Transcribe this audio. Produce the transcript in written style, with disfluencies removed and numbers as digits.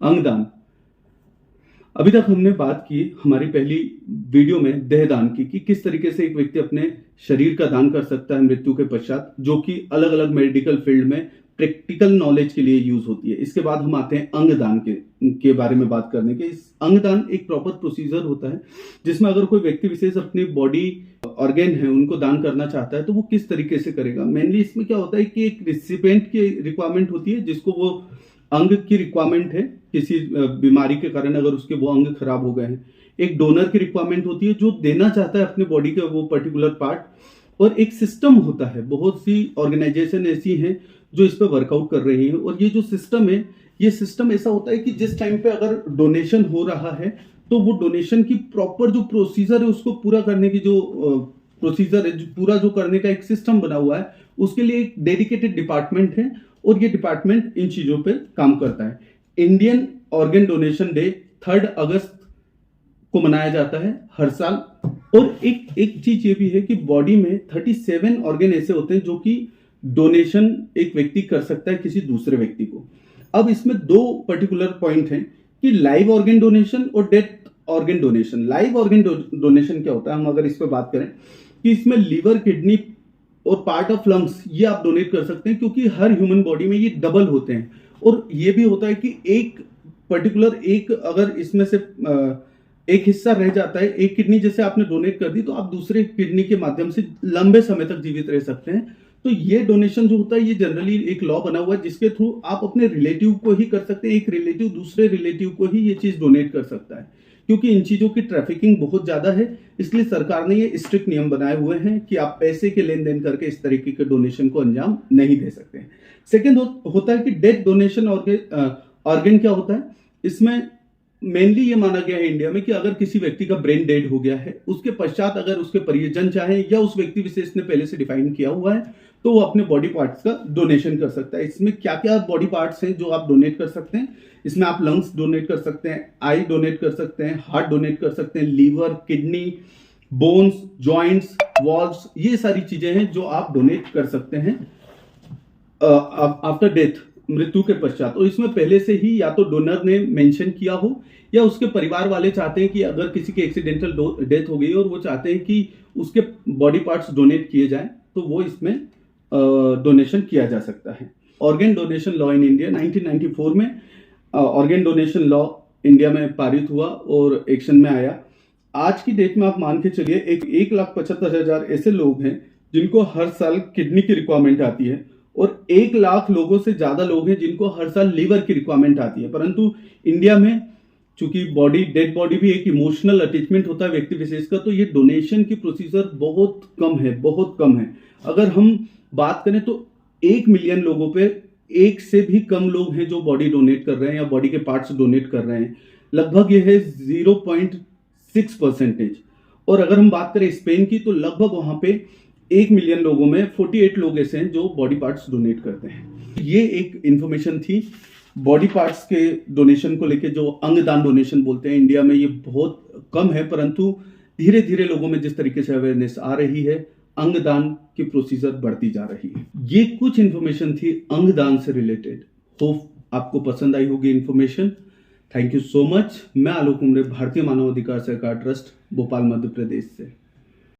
अंगदान। अभी तक हमने बात की हमारी पहली वीडियो में देहदान की कि किस तरीके से एक व्यक्ति अपने शरीर का दान कर सकता है मृत्यु के पश्चात, जो कि अलग अलग मेडिकल फील्ड में प्रैक्टिकल नॉलेज के लिए यूज होती है। इसके बाद हम आते हैं अंगदान के बारे में बात करने के। इस अंगदान एक प्रॉपर प्रोसीजर होता है जिसमें अगर कोई व्यक्ति विशेष अपनी बॉडी ऑर्गेन है उनको दान करना चाहता है तो वो किस तरीके से करेगा। मेनली इसमें क्या होता है कि एक रिसिपेंट की रिक्वायरमेंट होती है जिसको वो अंग की रिक्वायरमेंट है, किसी बीमारी के कारण अगर उसके वो अंग खराब हो गए हैं। एक डोनर की रिक्वायरमेंट होती है जो देना चाहता है अपने बॉडी का वो पर्टिकुलर पार्ट, और एक सिस्टम होता है। बहुत सी ऑर्गेनाइजेशन ऐसी हैं जो इस पर वर्कआउट कर रही हैं, और ये जो सिस्टम है, ये सिस्टम ऐसा होता है कि जिस टाइम पे अगर डोनेशन हो रहा है तो वो डोनेशन की प्रॉपर जो प्रोसीजर है उसको पूरा करने की जो प्रोसीजर है, पूरा जो करने का एक सिस्टम बना हुआ है, उसके लिए एक डेडिकेटेड डिपार्टमेंट है और ये डिपार्टमेंट इन चीजों पे काम करता है। इंडियन ऑर्गन डोनेशन डे 3 अगस्त को मनाया जाता है हर साल। और एक चीज ये भी है कि बॉडी में 37 ऑर्गन ऐसे होते हैं जो कि डोनेशन एक व्यक्ति कर सकता है किसी दूसरे व्यक्ति को। अब इसमें दो पर्टिकुलर पॉइंट हैं कि लाइव ऑर्गन डोनेशन और death organ donation. Live organ donation क्या होता है, हम अगर इस पर बात करें कि इसमें लीवर, किडनी और पार्ट ऑफ लंग्स ये आप डोनेट कर सकते हैं, क्योंकि हर ह्यूमन बॉडी में ये डबल होते हैं। और ये भी होता है कि एक पर्टिकुलर एक अगर इसमें से एक हिस्सा रह जाता है, एक किडनी जैसे आपने डोनेट कर दी तो आप दूसरे किडनी के माध्यम से लंबे समय तक जीवित रह सकते हैं। तो ये डोनेशन जो होता है ये जनरली एक लॉ बना हुआ है जिसके थ्रू आप अपने रिलेटिव को ही कर सकते हैं। एक रिलेटिव दूसरे रिलेटिव को ही ये चीज डोनेट कर सकता है, क्योंकि इन चीजों की ट्रैफिकिंग बहुत ज्यादा है। इसलिए सरकार ने ये स्ट्रिक्ट नियम बनाए हुए हैं कि आप पैसे के लेन देन करके इस तरीके के डोनेशन को अंजाम नहीं दे सकते। सेकेंड होता है कि डेथ डोनेशन ऑर्गन क्या होता है। इसमें मेनली ये माना गया है इंडिया में कि अगर किसी व्यक्ति का ब्रेन डेड हो गया है, उसके पश्चात अगर उसके परिजन चाहे या उस व्यक्ति विशेष ने पहले से डिफाइन किया हुआ है तो वो अपने बॉडी पार्ट्स का डोनेशन कर सकता है। इसमें क्या क्या बॉडी पार्ट्स हैं जो आप डोनेट कर सकते हैं, इसमें आप लंग्स डोनेट कर सकते हैं, आई डोनेट कर सकते हैं, हार्ट डोनेट कर सकते हैं, liver, kidney, bones, joints, valves, ये सारी चीजें हैं जो आप डोनेट कर सकते हैं आफ्टर डेथ, मृत्यु के पश्चात। और इसमें पहले से ही या तो डोनर ने मेंशन किया हो या उसके परिवार वाले चाहते हैं कि अगर किसी की एक्सीडेंटल डेथ हो गई और वो चाहते हैं कि उसके बॉडी पार्ट्स डोनेट किए जाएं तो वो इसमें डोनेशन किया जा सकता है। Organ donation law in India 1994 में ऑर्गन डोनेशन लॉ इंडिया में पारित हुआ और एक्शन में आया। आज की डेट में आप मान के चलिए 1,75,000 ऐसे लोग हैं जिनको हर साल किडनी की रिक्वायरमेंट आती है, और 1 लाख लोगों से ज्यादा लोग हैं जिनको हर साल लीवर की रिक्वायरमेंट आती है। परंतु इंडिया में चूंकि डेड बॉडी भी एक इमोशनल अटैचमेंट होता है व्यक्ति विशेष का, तो ये डोनेशन की प्रोसीजर बहुत कम है। अगर हम बात करें तो 1 मिलियन लोगों पे एक से भी कम लोग हैं जो बॉडी डोनेट कर रहे हैं या बॉडी के पार्ट्स डोनेट कर रहे हैं। लगभग ये है 0.6%। और अगर हम बात करें स्पेन की तो लगभग वहां पे 1 मिलियन लोगों में 48 लोग ऐसे हैं जो बॉडी पार्ट्स डोनेट करते हैं। ये एक इंफॉर्मेशन थी बॉडी पार्ट्स के डोनेशन को लेके, जो अंगदान डोनेशन बोलते हैं। इंडिया में ये बहुत कम है, परंतु धीरे धीरे लोगों में जिस तरीके से अवेयरनेस आ रही है, अंगदान की प्रोसीजर बढ़ती जा रही है। ये कुछ इंफॉर्मेशन थी अंगदान से रिलेटेड। होप आपको पसंद आई होगी information. Thank you so much. मैं आलोक उमरे, भारतीय मानव अधिकार सहकार ट्रस्ट, भोपाल, मध्य प्रदेश से।